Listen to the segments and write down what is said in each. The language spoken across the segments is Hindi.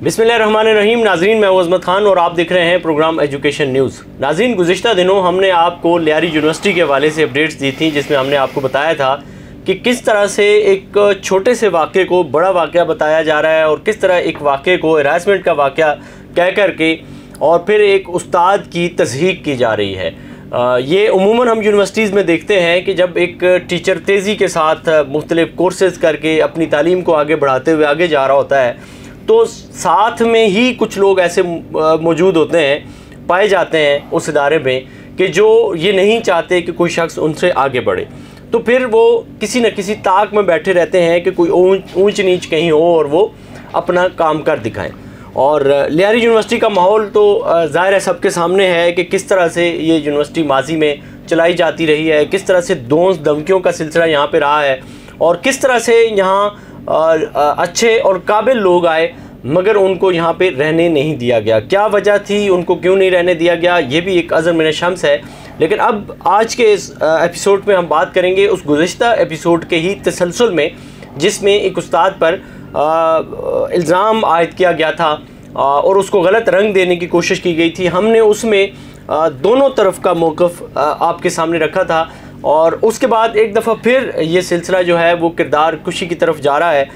बिस्मिल्लाहिर्रहमानिर्रहीम। नाज़रीन, मैं अज़मत खान और आप देख रहे हैं प्रोग्राम एजुकेशन न्यूज़। नाज़रीन, गुज़िश्ता दिनों हमने आपको लियारी यूनिवर्सिटी के हवाले से अपडेट्स दी थी, जिसमें हमने आपको बताया था कि किस तरह से एक छोटे से वाक़े को बड़ा वाक़या बताया जा रहा है और किस तरह एक वाक़े को हैरेसमेंट का वाक़या कह कर के और फिर एक उस्ताद की तज़हीक की जा रही है। ये उमूमन हम यूनिवर्सिटीज़ में देखते हैं कि जब एक टीचर तेज़ी के साथ मुख्तलिफ़ कोर्सेज़ करके अपनी तालीम को आगे बढ़ाते हुए आगे जा रहा होता है, तो साथ में ही कुछ लोग ऐसे मौजूद होते हैं, पाए जाते हैं उस इदारे में, कि जो ये नहीं चाहते कि कोई शख्स उनसे आगे बढ़े। तो फिर वो किसी न किसी ताक में बैठे रहते हैं कि कोई ऊंच नीच कहीं हो और वो अपना काम कर दिखाएं। और लियारी यूनिवर्सिटी का माहौल तो ज़ाहिर है सबके सामने है कि किस तरह से ये यूनिवर्सिटी माजी में चलाई जाती रही है, किस तरह से दोस्त धमकियों का सिलसिला यहाँ पे रहा है और किस तरह से यहाँ अच्छे और काबिल लोग आए मगर उनको यहाँ पे रहने नहीं दिया गया। क्या वजह थी, उनको क्यों नहीं रहने दिया गया, ये भी एक अज़र मिन शम्स है। लेकिन अब आज के इस एपिसोड में हम बात करेंगे उस गुज़िश्ता एपिसोड के ही तसलसल में, जिसमें एक उस्ताद पर इल्ज़ाम आयद किया गया था और उसको गलत रंग देने की कोशिश की गई थी। हमने उसमें दोनों तरफ का मौक़िफ़ आपके सामने रखा था और उसके बाद एक दफ़ा फिर ये सिलसिला जो है वो किरदार कुशी की तरफ जा रहा है।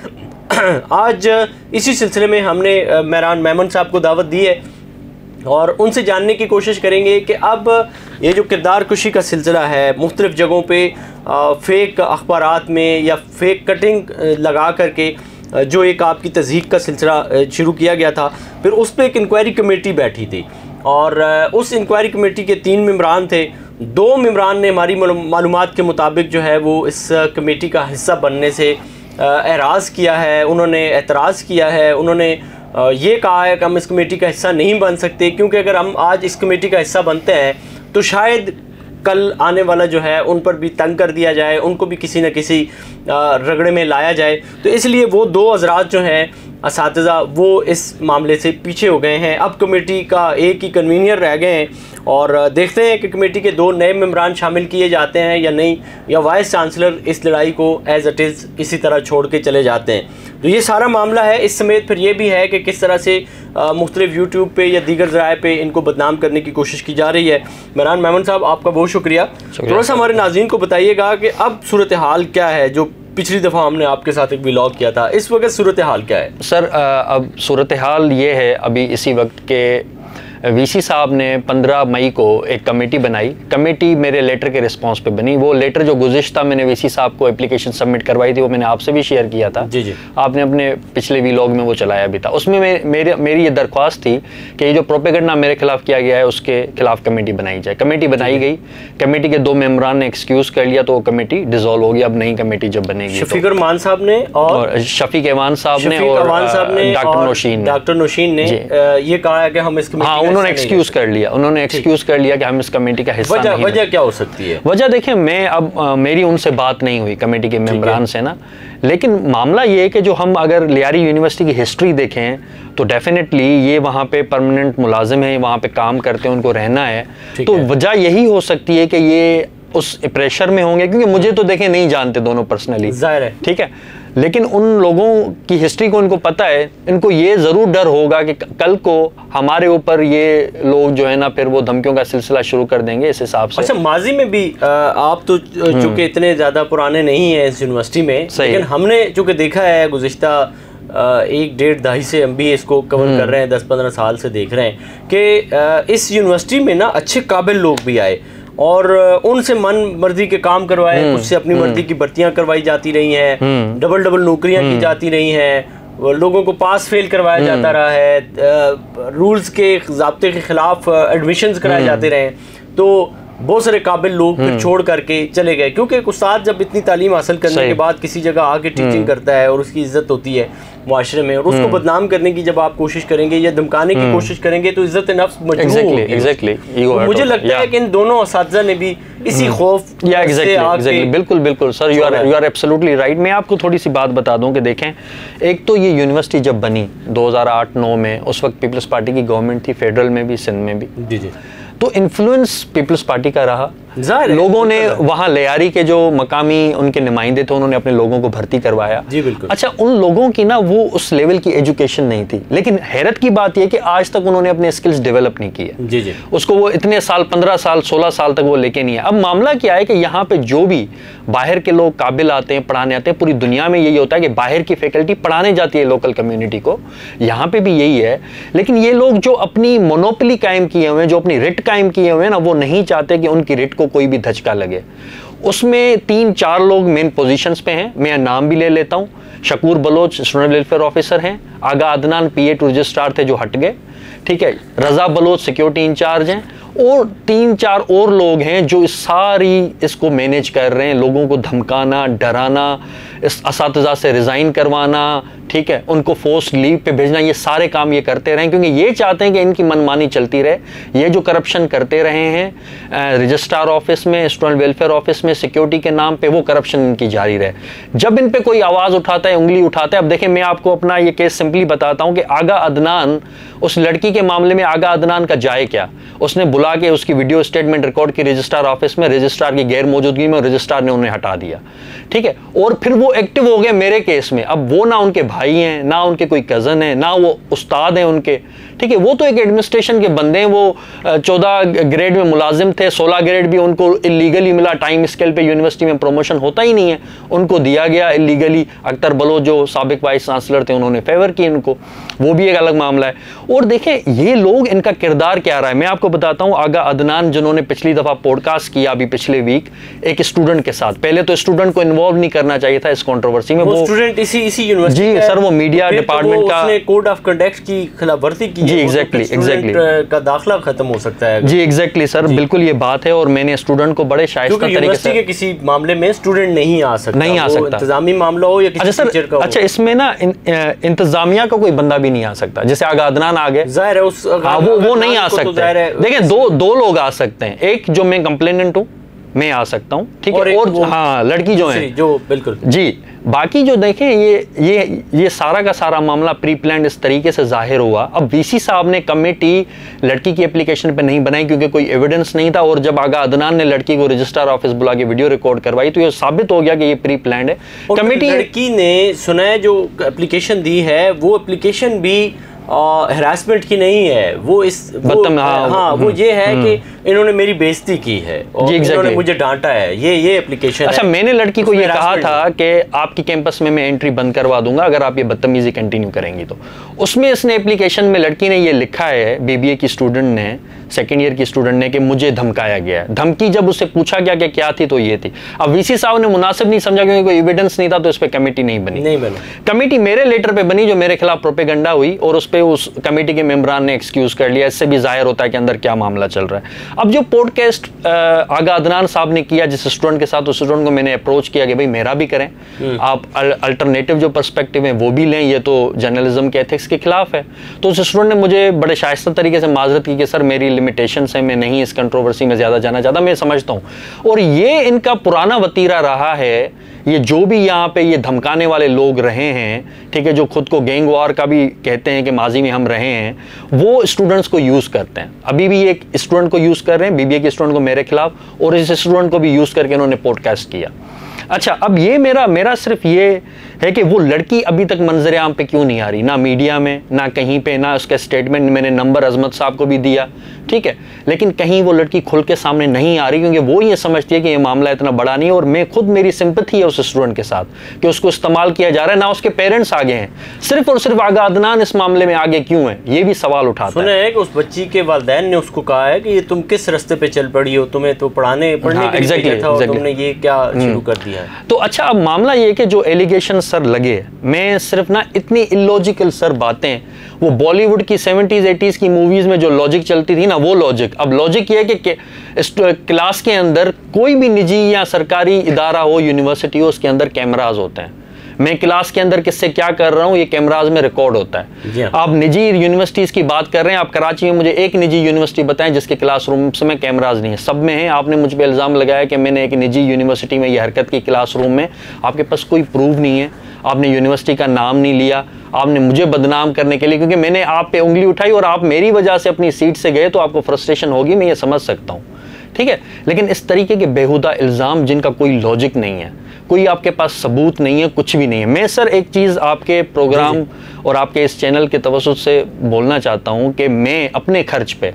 आज इसी सिलसिले में हमने मेहरान मेमन साहब को दावत दी है और उनसे जानने की कोशिश करेंगे कि अब ये जो किरदार कुशी का सिलसिला है, मुख्तलिफ़ जगहों पे फ़ेक अखबारात में या फ़ेक कटिंग लगा करके जो एक आपकी तज़हीक का सिलसिला शुरू किया गया था, फिर उस पर एक इंक्वायरी कमेटी बैठी थी और उस इंक्वायरी कमेटी के 3 मेंबरान थे। 2 मेंबरान ने हमारी मालूमात के मुताबिक जो है वो इस कमेटी का हिस्सा बनने से एराज़ किया है, उन्होंने एतराज़ किया है। उन्होंने ये कहा है कि हम इस कमेटी का हिस्सा नहीं बन सकते, क्योंकि अगर हम आज इस कमेटी का हिस्सा बनते हैं तो शायद कल आने वाला जो है उन पर भी तंग कर दिया जाए, उनको भी किसी न किसी रगड़े में लाया जाए। तो इसलिए वो 2 हज़रात जो हैं असातिज़ा वो इस मामले से पीछे हो गए हैं। अब कमेटी का एक ही कन्वीनियर रह गए हैं और देखते हैं कि कमेटी के 2 नए मेंबरान शामिल किए जाते हैं या नहीं, या वाइस चांसलर इस लड़ाई को एज़ इट इज़ इसी तरह छोड़ के चले जाते हैं। तो ये सारा मामला है। इस समेत फिर ये भी है कि किस तरह से मुख्तलिफ़ यूट्यूब पे या दीगर ज़राए पे इनको बदनाम करने की कोशिश की जा रही है। मेहरान मेमन साहब, आपका बहुत शुक्रिया। थोड़ा सा हमारे नाज़रीन को बताइएगा कि अब सूरत हाल क्या है। जो पिछली दफ़ा हमने आपके साथ एक व्लॉग किया था, इस वक्त सूरत हाल क्या है? सर, अब सूरत हाल ये है, अभी इसी वक्त के वीसी साहब ने 15 मई को एक कमेटी बनाई। कमेटी मेरे लेटर के रिस्पांस पे बनी। वो लेटर जो गुज़िश्ता मैंने वीसी साहब को एप्लीकेशन सबमिट करवाई थी वो मैंने आपसे भी शेयर किया था। जी। आपने अपने पिछले व्लॉग में वो चलाया भी था। उसमें मेरी ये दरख्वास्त थी कि ये जो प्रोपेगेंडा मेरे खिलाफ किया गया है उसके खिलाफ कमेटी बनाई जाए। कमेटी बनाई गई। कमेटी के 2 मेंबरान ने एक्सक्यूज़ कर लिया तो वो कमेटी डिसॉल्व होगी। अब नई कमेटी जब बनेगी, शफीक रहमान साहब ने और शफीक अहमान साहब ने और डॉक्टर नौशीन ने ये कहा है कि हम इस कमेटी, उन्होंने एक्सक्यूज कर लिया। उन्होंने एक्सक्यूज कर लिया कि हम इस कमेटी का हिस्सा नहीं। वजह क्या हो सकती है? वजह देखिए, मैं अब मेरी उनसे बात नहीं हुई कमेटी के मेंबरान से ना, लेकिन मामला ये है कि जो हम अगर लियारी यूनिवर्सिटी की हिस्ट्री देखें तो डेफिनेटली ये वहाँ पे परमानेंट मुलाजिम है, वहाँ पे काम करते हैं, उनको रहना है। तो वजह यही हो सकती है कि ये उस प्रेशर में होंगे, क्योंकि मुझे तो देखें नहीं जानते दोनों पर्सनली, जाहिर है, ठीक है, लेकिन उन लोगों की हिस्ट्री को इनको पता है। इनको ये ज़रूर डर होगा कि कल को हमारे ऊपर ये लोग जो है ना फिर वो धमकियों का सिलसिला शुरू कर देंगे इस हिसाब से। अच्छा, माजी में भी आप तो चूँकि इतने ज़्यादा पुराने नहीं हैं इस यूनिवर्सिटी में, लेकिन हमने चूँकि देखा है गुज़िश्ता 1-1.5 दहाई से हम भी इसको कवर कर रहे हैं, 10-15 साल से देख रहे हैं कि इस यूनिवर्सिटी में ना अच्छे काबिल लोग भी आए और उनसे मन मर्जी के काम करवाए, उससे अपनी मर्जी की भर्तियां करवाई जाती रही हैं, डबल नौकरियां की जाती रही हैं, लोगों को पास फेल करवाया जाता रहा है, रूल्स के ज़ाब्ते के ख़िलाफ़ एडमिशन्स कराए जाते रहे। तो बहुत सारे काबिल लोग फिर छोड़ करके चले गए, क्योंकि एक उस्ताद जब इतनी तालीम हासिल करने के बाद किसी जगह आके टीचिंग करता है और उसकी इज्जत होती है मुआशरे में, और उसको बदनाम करने की जब आप कोशिश करेंगे या धमकाने की कोशिश करेंगे तो इज्जत नफ्स मजबूर होगी। तो मुझे लगता है कि इन दोनों असातिज़ा ने भी इसी खौफ से बिल्कुल sir, you are absolutely right. मैं आपको थोड़ी सी बात बता दूं कि देखें, एक तो ये यूनिवर्सिटी जब बनी 2008-9 में, उस वक्त पीपल्स पार्टी की गवर्नमेंट थी, फेडरल में भी, सिंध में भी। जी। तो इन्फ्लुएंस पीपल्स पार्टी का रहा, लोगों ने वहां लियारी के जो मकामी उनके नुमाइंदे थे उन्होंने अपने लोगों को भर्ती करवाया। जी बिल्कुल। अच्छा, उन लोगों की ना वो उस लेवल की एजुकेशन नहीं थी, लेकिन हैरत की बात यह कि आज तक उन्होंने अपने स्किल्स डेवलप नहीं किए। जी जी। उसको वो इतने साल 15 साल 16 साल तक वो लेके नहीं है। अब मामला क्या है कि यहाँ पे जो भी बाहर के लोग काबिल आते हैं, पढ़ाने आते हैं, पूरी दुनिया में यही होता है कि बाहर की फैकल्टी पढ़ाने जाती है लोकल कम्युनिटी को, यहाँ पे भी यही है। लेकिन ये लोग जो अपनी मोनोपोली कायम किए हुए हैं, जो अपनी रिट कायम किए हुए हैं ना, वो नहीं चाहते कि उनकी रिट को कोई भी धचका लगे। उसमें 3-4 लोग मेन पोजीशंस पे हैं, मैं नाम भी ले लेता हूं। Shakoor Baloch student welfare officer हैं, Agha Adnan PA to registrar थे जो हट गए, ठीक है, रजा बलोच सिक्योरिटी इंचार्ज हैं, और 3-4 और लोग हैं जो इस सारी इसको मैनेज कर रहे हैं। लोगों को धमकाना, डराना, इस असातिज़ा से रिज़ाइन करवाना, ठीक है, उनको फोर्स लीव पे भेजना, ये सारे काम ये करते रहे, क्योंकि ये चाहते हैं कि इनकी मनमानी चलती रहे। ये जो करप्शन करते रहे हैं रजिस्ट्रार ऑफिस में, स्टूडेंट वेलफेयर ऑफिस में, सिक्योरिटी के नाम पे, वो करप्शन इनकी जारी रहे। जब इन पे कोई आवाज़ उठाता है, उंगली उठाता है, अब देखें मैं आपको अपना ये केस सिंपली बताता हूँ कि आगा अदनान, उस लड़की के मामले में आगा अदनान का जाए क्या, उसने बुला के उसकी वीडियो स्टेटमेंट रिकॉर्ड की रजिस्ट्रार ऑफिस में, रजिस्ट्रार की गैर मौजूदगी में, रजिस्ट्रार ने उन्हें हटा दिया, ठीक है, और फिर वो एक्टिव हो गए मेरे केस में। अब वो ना उनके भाई हैं, ना उनके कोई कज़न है, ना वो उस्ताद हैं उनके, ठीक है, वो तो एक एडमिनिस्ट्रेशन के बंदे हैं। वो 14 ग्रेड में मुलाजिम थे, 16 ग्रेड भी उनको इलीगली मिला। टाइम स्केल पे यूनिवर्सिटी में प्रमोशन होता ही नहीं है, उनको दिया गया इलीगली। अख्तर बलोच जो साबिक वाइस चांसलर थे, उन्होंने फेवर की इनको, वो भी एक अलग मामला है। और देखें ये लोग, इनका किरदार क्या रहा है, मैं आपको बताता हूँ। आगा अदनान जिन्होंने पिछली दफ़ा पॉडकास्ट किया अभी पिछले वीक एक स्टूडेंट के साथ, पहले तो स्टूडेंट को इन्वॉल्व नहीं करना चाहिए था इस कंट्रोवर्सी में। वो स्टूडेंट इसी यूनिवर्सिटी, जी सर, वो मीडिया डिपार्टमेंट का कोड ऑफ कंडक्ट की खिलाफवर्जी की। जी एग्जैक्टली का दाखिला खत्म हो सकता है। जी एग्जैक्टली सर, बिल्कुल ये बात है। और मैंने स्टूडेंट को बड़े शाइस्ता तरीके से, के किसी मामले में स्टूडेंट नहीं आ सकता, इंतजामी मामला हो या किसी टीचर का हो। अच्छा, इसमें ना इंतजामिया का कोई बंदा भी नहीं आ सकता। जैसे आगा अदनान आ गए, जाहिर है उस वो नहीं आ सकते। देखिए दो लोग आ सकते हैं, एक जो मैं कंप्लेनेंट हूँ मैं आ सकता हूँ, ठीक है, और हाँ लड़की जो है, जो बिल्कुल जी। बाकी जो देखें ये सारा का सारा मामला प्री प्लान इस तरीके से जाहिर हुआ। अब VC साहब ने कमेटी लड़की की एप्लीकेशन पे नहीं बनाई क्योंकि कोई एविडेंस नहीं था, और जब आगा अदनान ने लड़की को रजिस्ट्रार ऑफिस बुला के वीडियो रिकॉर्ड करवाई तो ये साबित हो गया कि ये प्री प्लान है। कमेटी लड़की ने सुना है जो एप्लीकेशन दी है, वो एप्लीकेशन भी हरासमेंट की नहीं है, वो ये है कि इन्होंने मेरी बेइज्जती की है और इन्होंने मुझे डांटा है, ये एप्लीकेशन। अच्छा, मैंने लड़की को ये कहा था कि आपकी कैंपस में मैं एंट्री बंद करवा दूंगा अगर आप ये बदतमीजी कंटिन्यू करेंगी तो। उसमें इसने एप्लीकेशन में लड़की ने ये लिखा है, BBA की स्टूडेंट ने, सेकेंड ईयर की स्टूडेंट ने, कि मुझे धमकाया गया है। धमकी जब उससे पूछा गया कि क्या थी तो ये थी। अब VC साहब ने मुनासिब नहीं समझा क्योंकि कोई एविडेंस नहीं था, तो इस पर कमेटी नहीं बनी। कमेटी मेरे लेटर पे बनी जो मेरे खिलाफ प्रोपेगेंडा हुई, और उस पर उस कमेटी के मेंबरान ने एक्सक्यूज कर लिया। इससे भी जाहिर होता है कि अंदर क्या मामला चल रहा है। अब जो पॉडकास्ट आगा अदनान साहब ने किया जिस स्टूडेंट के साथ, उस स्टूडेंट को मैंने अप्रोच किया कि भाई मेरा भी करें, आप अल्टरनेटिव जो पर्सपेक्टिव है वो भी लें, ये तो जर्नलिज्म के एथिक्स के खिलाफ है। तो उस स्टूडेंट ने मुझे बड़े शाइस्ता तरीके से माजरत की कि सर मेरी लिमिटेशंस हैं, मैं नहीं इस कंट्रोवर्सी में ज़्यादा जाना चाहता, मैं समझता हूँ। और ये इनका पुराना वतीरा रहा है, ये जो भी यहाँ पे ये धमकाने वाले लोग रहे हैं, ठीक है, जो खुद को गैंग वॉर का भी कहते हैं कि माजी में हम रहे हैं, वो स्टूडेंट्स को यूज़ करते हैं। अभी भी एक स्टूडेंट को यूज़ कर रहे हैं, BBA के स्टूडेंट को मेरे खिलाफ, और इस स्टूडेंट को भी यूज़ करके इन्होंने पॉडकास्ट किया। अच्छा, अब ये मेरा सिर्फ ये है कि वो लड़की अभी तक मंजर आम पे क्यों नहीं आ रही, ना मीडिया में, ना कहीं पे, ना उसका स्टेटमेंट। मैंने नंबर अजमत साहब को भी दिया, ठीक है, लेकिन कहीं वो लड़की खुल के सामने नहीं आ रही क्योंकि वो ये समझती है कि ये मामला इतना बड़ा नहीं है। और मैं खुद, मेरी सिंपैथी है उस स्टूडेंट के साथ कि उसको इस्तेमाल किया जा रहा है, ना उसके पेरेंट्स आगे हैं, सिर्फ और सिर्फ आगा अदनान इस मामले में आगे क्यों है, ये भी सवाल उठाता है। सुना है कि उस बच्ची के वालिदैन ने उसको कहा है कि ये तुम किस रास्ते पे चल पड़ी हो, तुम्हें तो पढ़ने के लिए था और तुमने ये क्या शुरू कर दिया है। तो अच्छा, अब मामला ये कि जो एलिगेशन सर लगे, मैं सिर्फ ना इतनी इलॉजिकल सर बातें, वो बॉलीवुड की 70s 80s की मूवीज में जो लॉजिक चलती थी ना, वो लॉजिक। अब लॉजिक ये है कि क्लास के अंदर कोई भी निजी या सरकारी इदारा हो, यूनिवर्सिटी हो, उसके अंदर कैमराज होते हैं। मैं क्लास के अंदर किससे क्या कर रहा हूँ ये कैमराज में रिकॉर्ड होता है। आप निजी यूनिवर्सिटीज़ की बात कर रहे हैं, आप कराची में मुझे एक निजी यूनिवर्सिटी बताएं जिसके क्लासरूम्स में कैमराज नहीं है। सब में है। आपने मुझ पर इल्ज़ाम लगाया कि मैंने एक निजी यूनिवर्सिटी में ये हरकत की क्लासरूम में, आपके पास कोई प्रूफ नहीं है, आपने यूनिवर्सिटी का नाम नहीं लिया, आपने मुझे बदनाम करने के लिए, क्योंकि मैंने आप पे उंगली उठाई और आप मेरी वजह से अपनी सीट से गए तो आपको फ्रस्ट्रेशन होगी, मैं ये समझ सकता हूँ, ठीक है। लेकिन इस तरीके के बेहुदा इल्ज़ाम जिनका कोई लॉजिक नहीं है, कोई आपके पास सबूत नहीं है, कुछ भी नहीं है। मैं सर एक चीज़ आपके प्रोग्राम और आपके इस चैनल के तवज्जुह से बोलना चाहता हूँ कि मैं अपने खर्च पे,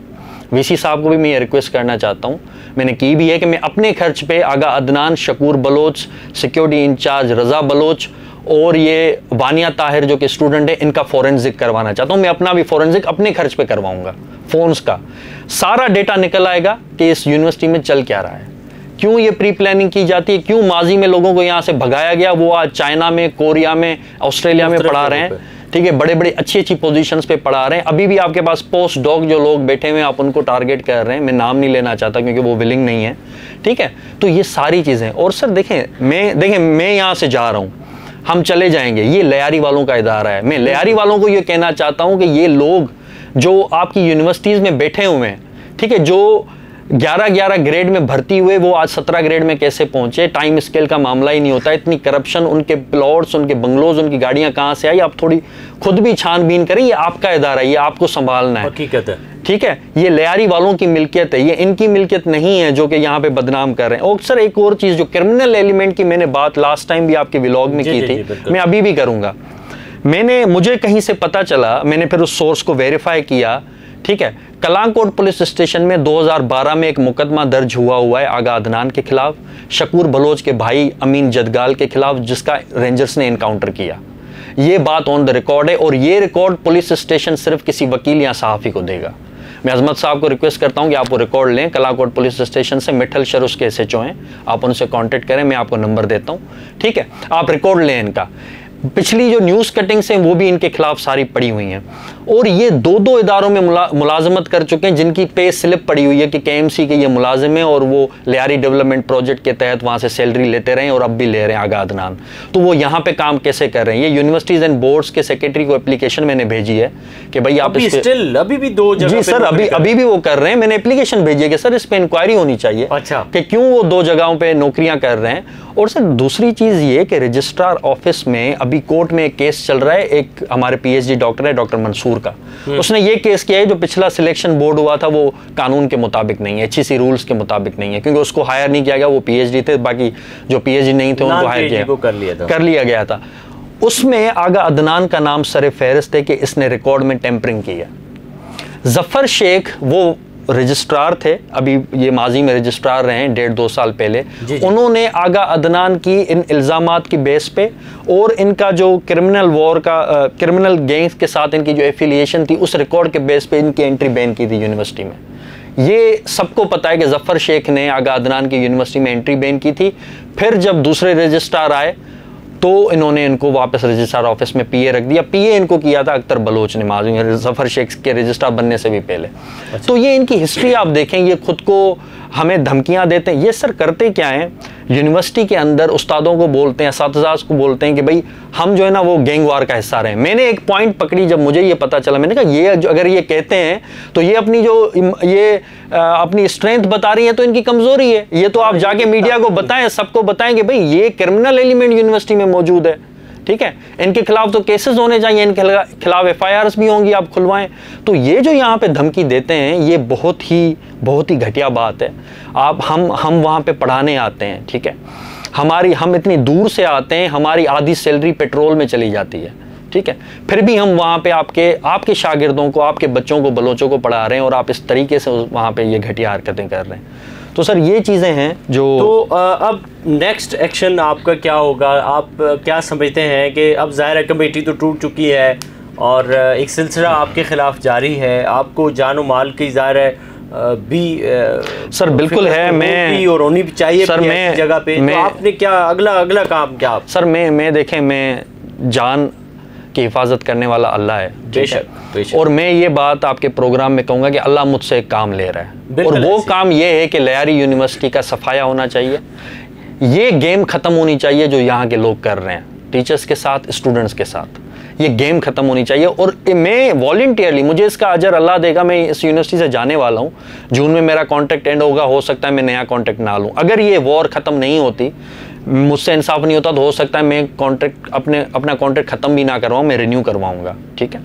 वीसी साहब को भी मैं ये रिक्वेस्ट करना चाहता हूँ, मैंने की भी है कि मैं अपने खर्च पे आगा अदनान, शकूर बलोच, सिक्योरिटी इंचार्ज रज़ा बलोच और ये वानिया ताहिर जो कि स्टूडेंट है, इनका फोरेंसिक करवाना चाहता हूँ। मैं अपना भी फोरेंसिक अपने खर्च पे करवाऊंगा। फ़ोन्स का सारा डेटा निकल आएगा कि इस यूनिवर्सिटी में चल क्या रहा है, क्यों ये प्री प्लानिंग की जाती है, क्यों माजी में लोगों को यहाँ से भगाया गया, वो आज चाइना में, कोरिया में, ऑस्ट्रेलिया में पढ़ा रहे हैं, ठीक है, बड़े बड़े अच्छी अच्छी पोजीशंस पे पढ़ा रहे हैं। अभी भी आपके पास पोस्ट डॉक जो लोग बैठे हुए हैं, आप उनको टारगेट कर रहे हैं, मैं नाम नहीं लेना चाहता क्योंकि वो विलिंग नहीं है, ठीक है। तो ये सारी चीज़ें, और सर देखें मैं यहाँ से जा रहा हूँ, हम चले जाएंगे, ये लियारी वालों का इदारा है। मैं लियारी वालों को ये कहना चाहता हूँ कि ये लोग जो आपकी यूनिवर्सिटीज़ में बैठे हुए हैं, ठीक है, जो 11 ग्रेड में भर्ती हुए, वो आज 17 ग्रेड में कैसे पहुंचे, टाइम स्केल का मामला ही नहीं होता। इतनी करप्शन, उनके प्लॉट्स, उनके बंगलोज, उनकी गाड़ियां कहां से आई, आप थोड़ी खुद भी छानबीन करें। ये आपका इदारा है, ये आपको संभालना है, हकीकत है, ठीक है। ये लियारी वालों की मिल्कियत है, ये इनकी मिल्कियत नहीं है जो कि यहाँ पे बदनाम कर रहे हैं। और सर एक और चीज़, जो क्रिमिनल एलिमेंट की मैंने बात लास्ट टाइम भी आपके व्लॉग में की थी, मैं अभी भी करूँगा। मुझे कहीं से पता चला, मैंने फिर उस सोर्स को वेरीफाई किया, ठीक है। कलांकोट पुलिस स्टेशन में 2012 में एक मुकदमा दर्ज हुआ है आगा अदनान के खिलाफ, शकूर बलोच के भाई अमीन जदगाल के खिलाफ, जिसका रेंजर्स ने इनकाउंटर किया। ये बात ऑन द रिकॉर्ड है, और ये रिकॉर्ड पुलिस स्टेशन सिर्फ किसी वकील या सहाफ़ी को देगा। मैं अजमत साहब को रिक्वेस्ट करता हूं कि आप वो रिकॉर्ड लें कलाकोट पुलिस स्टेशन से, मिठल शरुस के SHO हैं, आप उनसे कांटेक्ट करें, मैं आपको नंबर देता हूं, ठीक है। आप रिकॉर्ड लें इनका। पिछली जो न्यूज़ कटिंग्स हैं वो भी इनके खिलाफ सारी पड़ी हुई हैं, और ये दो इदारों में मुलाजमत कर चुके हैं, जिनकी पे स्लिप पड़ी हुई है कि KMC के ये मुलाजिम हैं और वो लियारी डेवलपमेंट प्रोजेक्ट के तहत वहाँ से सैलरी लेते रहे और अब भी ले रहे हैं आगा अदनान। तो वो यहाँ पे काम कैसे कर रहे हैं? ये यूनिवर्सिटीज़ एंड बोर्ड्स के सेक्रेटरी को एप्लीकेशन मैंने भेजी है कि भाई आप अभी भी 2 जगह, जी सर, अभी भी वो कर रहे हैं। मैंने एप्लीकेशन भेजी है कि सर इस पर इंक्वायरी होनी चाहिए, अच्छा, कि क्यों वो 2 जगहों पर नौकरियाँ कर रहे हैं। और सर दूसरी चीज़ ये कि रजिस्ट्रार ऑफिस में अभी कोर्ट में एक केस चल रहा है, एक हमारे PhD डॉक्टर है डॉक्टर मंसूर का, उसने ये केस किया है जो पिछला सिलेक्शन बोर्ड हुआ था वो कानून के मुताबिक नहीं है, HEC रूल्स के मुताबिक नहीं है, क्योंकि उसको हायर नहीं किया गया, वो PhD थे, बाकी जो PhD नहीं थे उनको हायर कर लिया गया था। उसमें आगा अदनान का नाम सर फहरिस्त है कि इसने रिकॉर्ड में टेम्परिंग किया। जफर शेख वो रजिस्ट्रार थे, अभी ये माजी में रजिस्ट्रार रहे हैं 1.5-2 साल पहले, उन्होंने आगा अदनान की इन इल्ज़ामात की बेस पे और इनका जो क्रिमिनल वॉर का क्रिमिनल गैंग्स के साथ इनकी जो एफिलिएशन थी उस रिकॉर्ड के बेस पे इनकी एंट्री बैन की थी यूनिवर्सिटी में। ये सबको पता है कि जफर शेख ने आगा अदनान की यूनिवर्सिटी में एंट्री बैन की थी। फिर जब दूसरे रजिस्ट्रार आए तो इन्होंने इनको वापस रजिस्ट्रार ऑफिस में PA रख दिया। PA इनको किया था अख्तर बलोच ने, मालूम है, जफर शेख के रजिस्ट्रार बनने से भी पहले। अच्छा। तो ये इनकी हिस्ट्री आप देखें, ये खुद को हमें धमकियां देते हैं। ये सर करते क्या हैं, यूनिवर्सिटी के अंदर उस्तादों को बोलते हैं, असातिज़ा को बोलते हैं कि भाई हम जो है ना वो गैंग वार का हिस्सा रहे हैं। मैंने एक पॉइंट पकड़ी जब मुझे ये पता चला, मैंने कहा ये अगर ये कहते हैं तो ये अपनी अपनी स्ट्रेंथ बता रही है तो इनकी कमजोरी है। ये तो आप जाके मीडिया को बताएं, सबको बताएं कि भाई ये क्रिमिनल एलिमेंट यूनिवर्सिटी में मौजूद है, ठीक है, इनके खिलाफ तो केसेस होने चाहिए, इनके खिलाफ FIRs भी होंगी, आप खुलवाएं। तो ये जो यहाँ पे धमकी देते हैं ये बहुत ही घटिया बात है। हम वहाँ पे पढ़ाने आते हैं, ठीक है, हम इतनी दूर से आते हैं, हमारी आधी सैलरी पेट्रोल में चली जाती है, ठीक है, फिर भी हम वहाँ पे आपके शागिर्दों को, आपके बच्चों को, बलोचों को पढ़ा रहे हैं और आप इस तरीके से वहाँ पे ये घटिया हरकतें कर रहे हैं। तो सर ये चीज़ें हैं जो अब नेक्स्ट एक्शन आपका क्या होगा? आप क्या समझते हैं कि अब ज़ाहिर है कमेटी तो टूट चुकी है और एक सिलसिला आपके खिलाफ जारी है, आपको जानो माल की ज़ाहिर है सर बिल्कुल है, मैं और होनी भी चाहिए सर, मैं जगह पे, तो आपने क्या अगला काम क्या? सर मैं देखें, मैं जान की हिफाजत करने वाला अल्लाह है, बेशक। और मैं ये बात आपके प्रोग्राम में कहूँगा कि अल्लाह मुझसे एक काम ले रहा है, और वो काम ये है कि लियारी यूनिवर्सिटी का सफाया होना चाहिए। ये गेम ख़त्म होनी चाहिए जो यहाँ के लोग कर रहे हैं, टीचर्स के साथ, स्टूडेंट्स के साथ, ये गेम ख़त्म होनी चाहिए। और मैं वॉलंटियरली, मुझे इसका अजर अल्लाह देगा, मैं इस यूनिवर्सिटी से जाने वाला हूँ, जून में मेरा कॉन्ट्रैक्ट एंड होगा, हो सकता है मैं नया कॉन्ट्रैक्ट ना लूँ। अगर ये वॉर ख़त्म नहीं होती, मुझसे इंसाफ नहीं होता, तो हो सकता है मैं अपना कॉन्ट्रैक्ट ख़त्म भी ना करवाऊँ, मैं रिन्यू करवाऊँगा, ठीक है,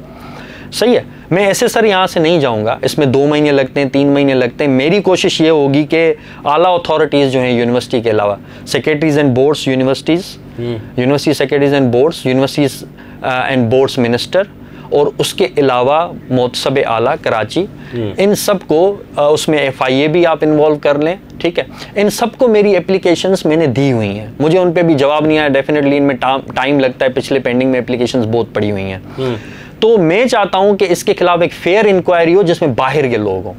सही है। मैं ऐसे सर यहाँ से नहीं जाऊँगा, इसमें 2 महीने लगते हैं, 3 महीने लगते हैं। मेरी कोशिश ये होगी कि आला अथॉरिटीज़ जो हैं यूनिवर्सिटी के अलावा, secretaries and boards universities, university secretaries and boards, universities and boards minister, और उसके अलावा मोतसब आला कराची, इन सब को उसमें FIA भी आप इन्वॉल्व कर लें, ठीक है। इन सब को मेरी एप्लीकेशंस मैंने दी हुई हैं, मुझे उन पे भी जवाब नहीं आया। डेफिनेटली इनमें टाइम लगता है, पिछले पेंडिंग में एप्लीकेशंस बहुत पड़ी हुई हैं। तो मैं चाहता हूं कि इसके खिलाफ एक फेयर इंक्वायरी हो जिसमें बाहर के लोग हों।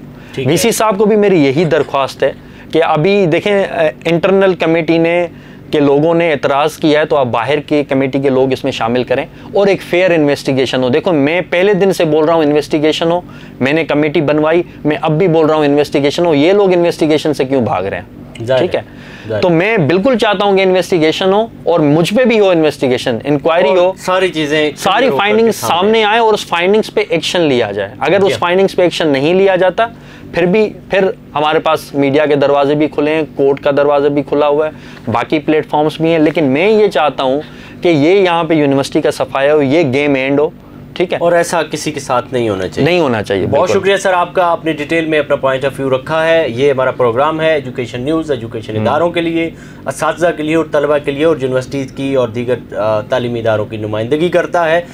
VC साहब को भी मेरी यही दरख्वास्त है कि अभी देखें इंटरनल कमेटी ने के लोगों ने एतराज़ किया है, तो आप बाहर की कमेटी के लोग इसमें शामिल करें और एक फेयर इन्वेस्टिगेशन हो। देखो मैं पहले दिन से बोल रहा हूँ इन्वेस्टिगेशन हो, मैंने कमेटी बनवाई, मैं अब भी बोल रहा हूँ इन्वेस्टिगेशन हो। ये लोग इन्वेस्टिगेशन से क्यों भाग रहे हैं, ठीक है। तो मैं बिल्कुल चाहता हूँ कि इन्वेस्टिगेशन हो और मुझ पे भी हो इन्वेस्टिगेशन, इंक्वायरी हो, सारी चीजें, सारी फाइंडिंग्स सामने आए और उस फाइंडिंग्स पे एक्शन लिया जाए। अगर उस फाइंडिंग्स पे एक्शन नहीं लिया जाता, फिर हमारे पास मीडिया के दरवाजे भी खुले हैं, कोर्ट का दरवाजा भी खुला हुआ है, बाकी प्लेटफॉर्म्स भी हैं। लेकिन मैं ये चाहता हूँ कि ये यहाँ पे यूनिवर्सिटी का सफाया हो, ये गेम एंड हो, ठीक है, और ऐसा किसी के साथ नहीं होना चाहिए, नहीं होना चाहिए। बहुत शुक्रिया सर आपका, आपने डिटेल में अपना पॉइंट ऑफ व्यू रखा है। ये हमारा प्रोग्राम है एजुकेशन न्यूज़, एजुकेशन इदारों के लिए, असातिज़ा के लिए और तलबा के लिए, और यूनिवर्सिटी की और दीगर तालीमी इदारों की नुमाइंदगी करता है।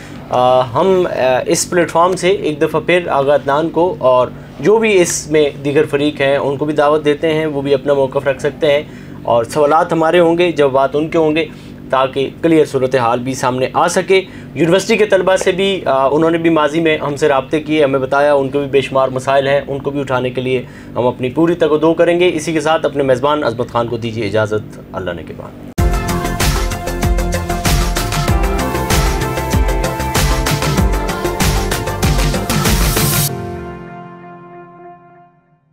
हम इस प्लेटफॉर्म से एक दफ़ा फिर आगा अदनान को और जो भी इसमें दीगर फरीक हैं उनको भी दावत देते हैं, वो भी अपना मौक़िफ़ रख सकते हैं और सवालात हमारे होंगे, जवाबात उनके होंगे, ताकि क्लियर सूरत हाल भी सामने आ सके। यूनिवर्सिटी के तलबा से भी उन्होंने भी माजी में हमसे रब्ते किए, हमें बताया उनको भी बेशुमार मसाइल हैं, उनको भी उठाने के लिए हम अपनी पूरी तगदो करेंगे। इसी के साथ अपने मेज़बान अज़मत ख़ान को दीजिए इजाज़त, अल्लाह ने के बाद।